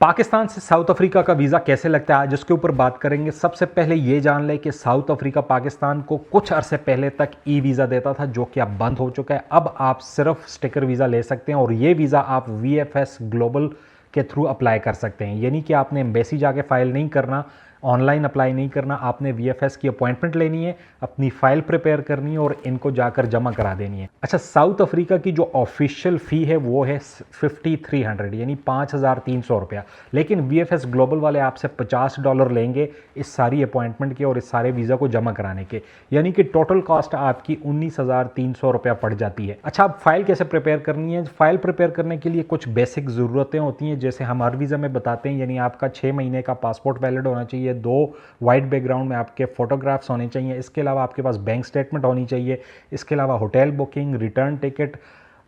पाकिस्तान से south Africa का visa कैसे लगता है, आज इसके ऊपर बात करेंगे। सबसे पहले ये जान लें कि साउथ अफ्रीका पाकिस्तान को कुछ अरसे पहले तक ई वीज़ा देता था, जो कि अब बंद हो चुका है। अब आप सिर्फ स्टिकर वीज़ा ले सकते हैं और ये वीज़ा आप वीएफएस ग्लोबल के थ्रू अप्लाई कर सकते हैं। यानी कि आपने एम्बेसी जाके फाइल नहीं करना, ऑनलाइन अप्लाई नहीं करना, आपने वीएफएस की अपॉइंटमेंट लेनी है, अपनी फाइल प्रिपेयर करनी है और इनको जाकर जमा करा देनी है। अच्छा, साउथ अफ्रीका की जो ऑफिशियल फ़ी है वो है 5300 यानी 5300 रुपया, लेकिन वीएफएस ग्लोबल वाले आपसे $50 लेंगे इस सारी अपॉइंटमेंट के और इस सारे वीज़ा को जमा कराने के, यानी कि टोटल कॉस्ट आपकी 19,300 रुपया पड़ जाती है। अच्छा, अब फाइल कैसे प्रिपेयर करनी है? फाइल प्रिपेयर करने के लिए कुछ बेसिक ज़रूरतें होती हैं, जैसे हम हर वीज़ा में बताते हैं। यानी आपका 6 महीने का पासपोर्ट वैलिड होना चाहिए, 2 वाइट बैकग्राउंड में आपके फोटोग्राफ्स होने चाहिए, इसके अलावा आपके पास बैंक स्टेटमेंट होनी चाहिए, इसके अलावा hotel booking, return ticket,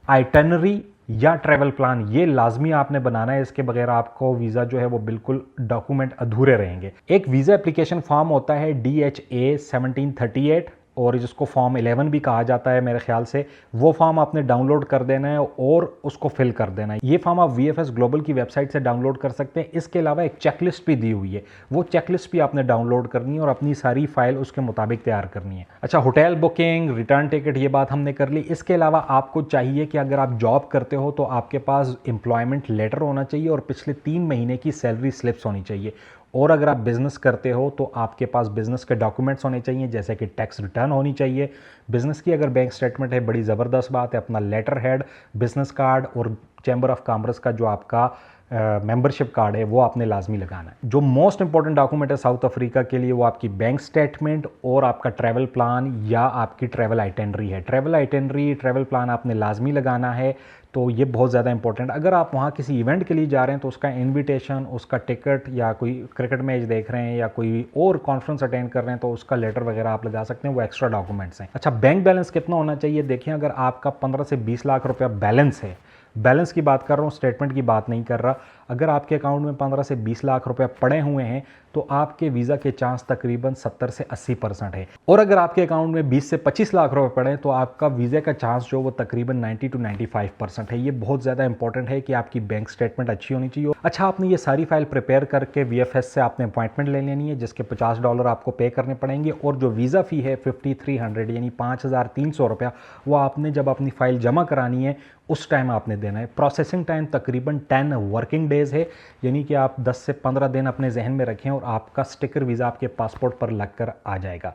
itinerary या ट्रैवल प्लान ये लाजमी आपने बनाना है। इसके बगैर आपको वीज़ा जो है वो बिल्कुल डॉक्यूमेंट अधूरे रहेंगे। एक वीज़ा एप्लीकेशन फॉर्म होता है DHA 1738 और जिसको फॉर्म 11 भी कहा जाता है मेरे ख्याल से। वो फॉर्म आपने डाउनलोड कर देना है और उसको फिल कर देना है। ये फॉर्म आप वीएफएस ग्लोबल की वेबसाइट से डाउनलोड कर सकते हैं। इसके अलावा एक चेकलिस्ट भी दी हुई है, वो चेकलिस्ट भी आपने डाउनलोड करनी है और अपनी सारी फाइल उसके मुताबिक तैयार करनी है। अच्छा, होटल बुकिंग, रिटर्न टिकट ये बात हमने कर ली। इसके अलावा आपको चाहिए कि अगर आप जॉब करते हो तो आपके पास एम्प्लॉयमेंट लेटर होना चाहिए और पिछले 3 महीने की सैलरी स्लिप्स होनी चाहिए। और अगर आप बिज़नेस करते हो तो आपके पास बिज़नेस के डॉक्यूमेंट्स होने चाहिए, जैसे कि टैक्स रिटर्न होनी चाहिए। बिज़नेस की अगर बैंक स्टेटमेंट है, बड़ी ज़बरदस्त बात है। अपना लेटर हेड, बिज़नेस कार्ड और चैम्बर ऑफ कॉमर्स का जो आपका मेंबरशिप कार्ड है वो आपने लाजमी लगाना है। जो मोस्ट इंपॉर्टेंट डॉक्यूमेंट है साउथ अफ्रीका के लिए वो आपकी बैंक स्टेटमेंट और आपका ट्रैवल प्लान या आपकी ट्रैवल आइटनरी है। ट्रैवल आइटनरी, ट्रैवल प्लान आपने लाजमी लगाना है, तो ये बहुत ज़्यादा इंपॉर्टेंट। अगर आप वहाँ किसी इवेंट के लिए जा रहे हैं तो उसका इनविटेशन, उसका टिकट, या कोई क्रिकेट मैच देख रहे हैं या कोई और कॉन्फ्रेंस अटेंड कर रहे हैं तो उसका लेटर वगैरह आप लगा सकते हैं, वो एक्स्ट्रा डॉक्यूमेंट्स हैं। अच्छा, बैंक बैलेंस कितना होना चाहिए? देखिए, अगर आपका 15 से 20 लाख रुपया बैलेंस है, बैलेंस की बात कर रहा हूँ, स्टेटमेंट की बात नहीं कर रहा। अगर आपके अकाउंट में 15 से 20 लाख रुपए पड़े हुए हैं तो आपके वीज़ा के चांस तकरीबन 70 से 80% है। और अगर आपके अकाउंट में 20 से 25 लाख रुपए पड़े तो आपका वीज़ा का चांस जो वो तकरीबन 90 टू 95% है। ये बहुत ज़्यादा इंपॉर्टेंट है कि आपकी बैंक स्टेटमेंट अच्छी होनी चाहिए। अच्छा, आपने ये सारी फाइल प्रिपेयर करके वीएफएस से आपने अपॉइंटमेंट ले लेनी है, जिसके $50 आपको पे करने पड़ेंगे। और जो वीज़ा फ़ी है 5300 यानी 5300 रुपया, वो आपने जब अपनी फ़ाइल जमा करानी है उस टाइम आपने देना है। प्रोसेसिंग टाइम तकरीबन 10 वर्किंग डेज़ है, यानी कि आप 10 से 15 दिन अपने जहन में रखें और आपका स्टिकर वीज़ा आपके पासपोर्ट पर लगकर आ जाएगा।